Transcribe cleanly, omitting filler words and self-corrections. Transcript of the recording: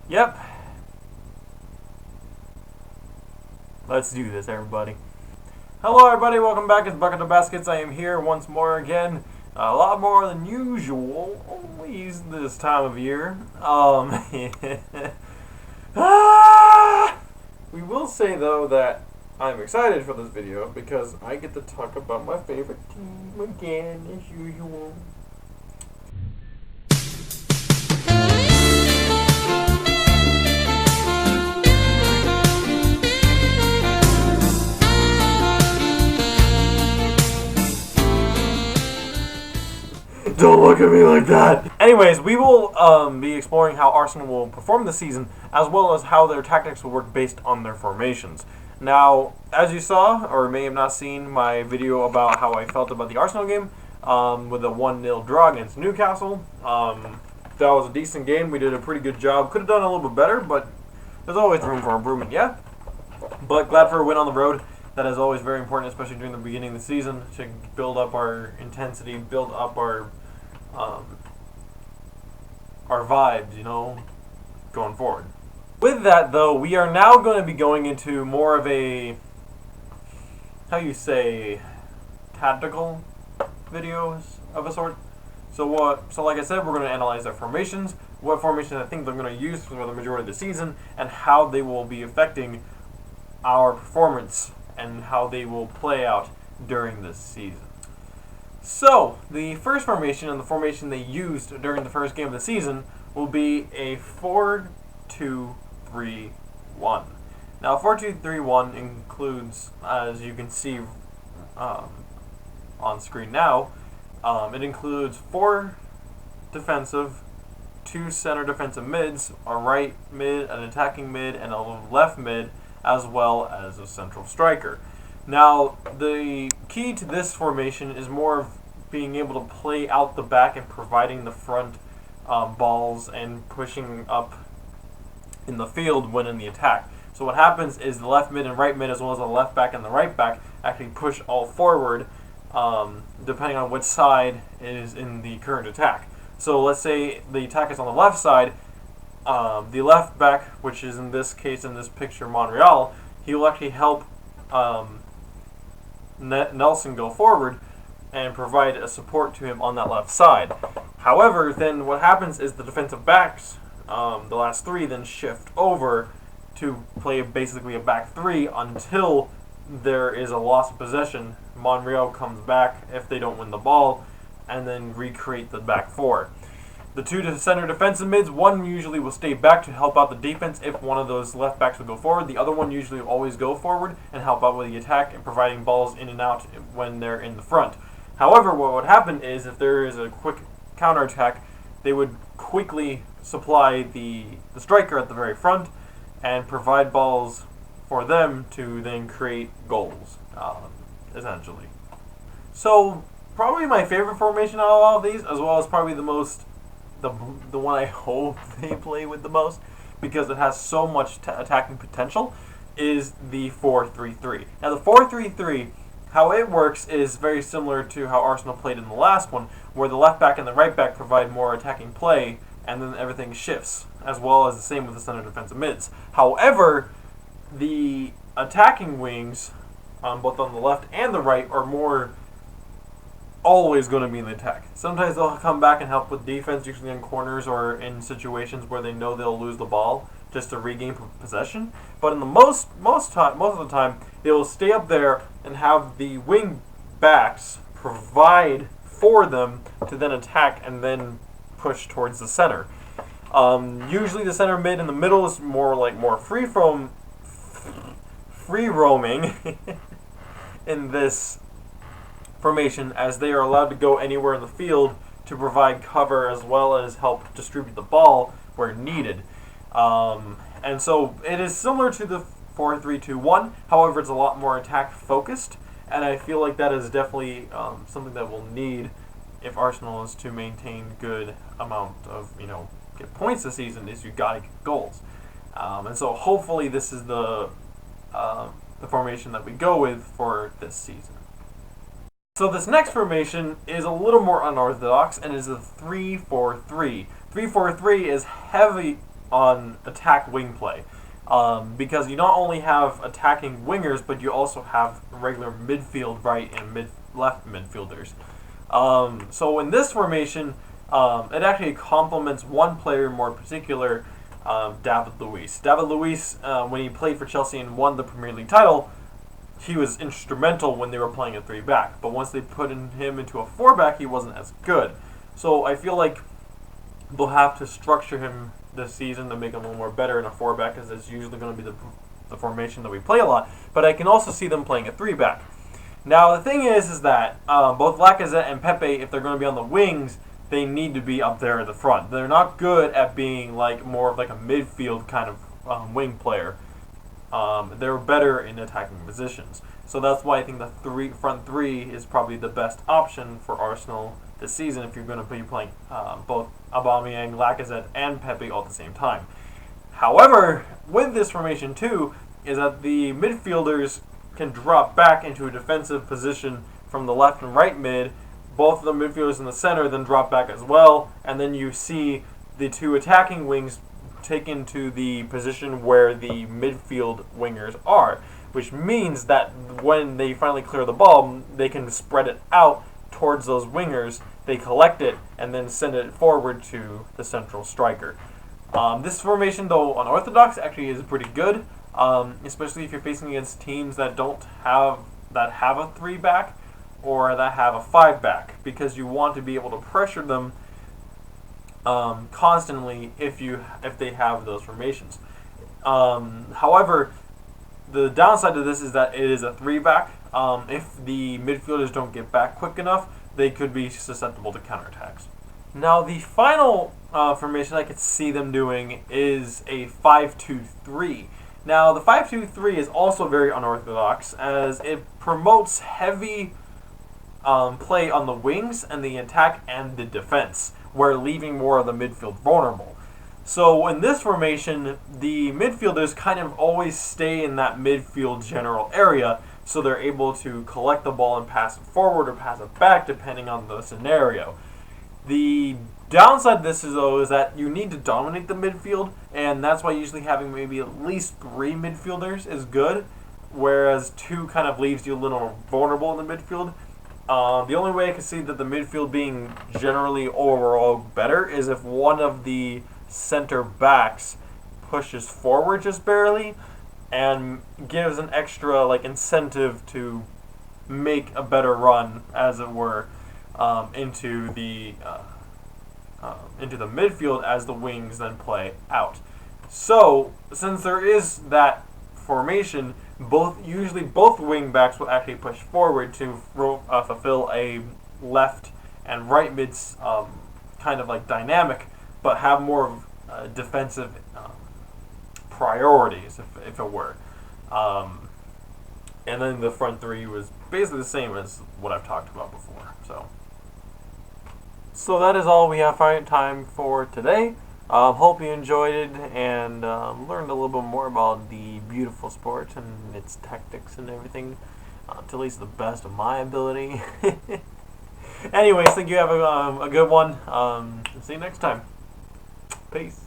Yep. Let's do this, everybody. Hello, everybody. Welcome back. It's Bucket of Baskets. I am here once more again. A lot more than usual, always this time of year. We will say, though, that I'm excited for this video because I get to talk about my favorite team again, as usual. Don't look at me like that. Anyways, we will be exploring how Arsenal will perform this season, as well as how their tactics will work based on their formations. Now, as you saw, or may have not seen my video about how I felt about the Arsenal game, with a 1-0 draw against Newcastle. That was a decent game. We did a pretty good job. Could have done a little bit better, but there's always room for improvement, yeah? But glad for a win on the road. That is always very important, especially during the beginning of the season, to build up our intensity, build up our vibes, going forward. With that, though, we are now going to be going into more of a, tactical videos of a sort. So like I said, we're going to analyze their formations, what formations I think they're going to use for the majority of the season, and how they will be affecting our performance and how they will play out during this season. So, the first formation and the formation they used during the first game of the season will be a 4-2-3-1. Now, 4-2-3-1 includes, as you can see on screen now, it includes 4 defensive, 2 center defensive mids, a right mid, an attacking mid, and a left mid, as well as a central striker. Now, the key to this formation is more of being able to play out the back and providing the front balls and pushing up in the field when in the attack. So what happens is the left mid and right mid, as well as the left back and the right back, actually push all forward, depending on which side is in the current attack. So let's say the attack is on the left side. The left back, which is in this case, in this picture, Monreal, he will actually help Nelson go forward and provide a support to him on that left side. However, then what happens is the defensive backs, the last 3, then shift over to play basically a back 3 until there is a loss of possession. Monreal comes back if they don't win the ball, and then recreate the back 4. The 2 center defensive mids, one usually will stay back to help out the defense if one of those left backs will go forward. The other one usually will always go forward and help out with the attack and providing balls in and out when they're in the front. However, what would happen is if there is a quick counterattack, they would quickly supply the striker at the very front and provide balls for them to then create goals, essentially. So, probably my favorite formation out of all of these, as well as probably the one I hope they play with the most, because it has so much attacking potential, is the 4-3-3. Now, the 4-3-3, how it works is very similar to how Arsenal played in the last one, where the left back and the right back provide more attacking play, and then everything shifts, as well as the same with the center defensive mids. However, the attacking wings, both on the left and the right, are more always going to be in the attack. Sometimes they'll come back and help with defense, usually in corners or in situations where they know they'll lose the ball, just to regain possession. But in the most of the time, they will stay up there and have the wing backs provide for them to then attack and then push towards the center. Usually the center mid in the middle is more free roaming in this formation, as they are allowed to go anywhere in the field to provide cover as well as help distribute the ball where needed. And so it is similar to the 4-3-2-1, however it's a lot more attack focused, and I feel like that is definitely something that we'll need if Arsenal is to maintain good amount of, get points this season, is you gotta get goals. And so hopefully this is the formation that we go with for this season. So this next formation is a little more unorthodox and is a 3-4-3. 3-4-3 is on attack wing play. Because you not only have attacking wingers, but you also have regular midfield right and left midfielders. So in this formation, it actually complements one player more in particular, David Luiz. David Luiz, when he played for Chelsea and won the Premier League title, he was instrumental when they were playing a 3-back. But once they put him into a 4-back, he wasn't as good. So I feel like they'll have to structure him this season to make him a little more better in a 4-back, because it's usually going to be the formation that we play a lot. But I can also see them playing a 3-back. Now the thing is that both Lacazette and Pepe, if they're going to be on the wings, they need to be up there at the front. They're not good at being like more of like a midfield kind of wing player. They're better in attacking positions. So that's why I think the front three is probably the best option for Arsenal this season if you're going to be playing both Aubameyang, Lacazette, and Pepe all at the same time. However, with this formation too, is that the midfielders can drop back into a defensive position from the left and right mid. Both of the midfielders in the center then drop back as well, and then you see the two attacking wings taken to the position where the midfield wingers are, which means that when they finally clear the ball, they can spread it out towards those wingers, they collect it, and then send it forward to the central striker. This formation, though unorthodox, actually is pretty good, especially if you're facing against teams that have a 3-back or that have a 5-back, because you want to be able to pressure them constantly if they have those formations. However, the downside to this is that it is a 3-back. If the midfielders don't get back quick enough, they could be susceptible to counterattacks. Now, the final formation I could see them doing is a 5-2-3. Now, the 5-2-3 is also very unorthodox, as it promotes heavy play on the wings and the attack and the defense, where leaving more of the midfield vulnerable. So in this formation, the midfielders kind of always stay in that midfield general area, so they're able to collect the ball and pass it forward or pass it back depending on the scenario. The downside of this is that you need to dominate the midfield, and that's why usually having maybe at least 3 midfielders is good, whereas 2 kind of leaves you a little vulnerable in the midfield. The only way I can see that the midfield being generally overall better is if one of the center backs pushes forward just barely and gives an extra incentive to make a better run, as it were, into the midfield as the wings then play out. So since there is that formation, usually both wing backs will actually push forward to fulfill a left and right mid's kind of like dynamic, but have more defensive priorities, if it were. And then the front three was basically the same as what I've talked about before. So that is all we have time for today. Hope you enjoyed it and learned a little bit more about the beautiful sport and its tactics and everything, to at least the best of my ability. Anyways, think you have a good one. See you next time. Peace.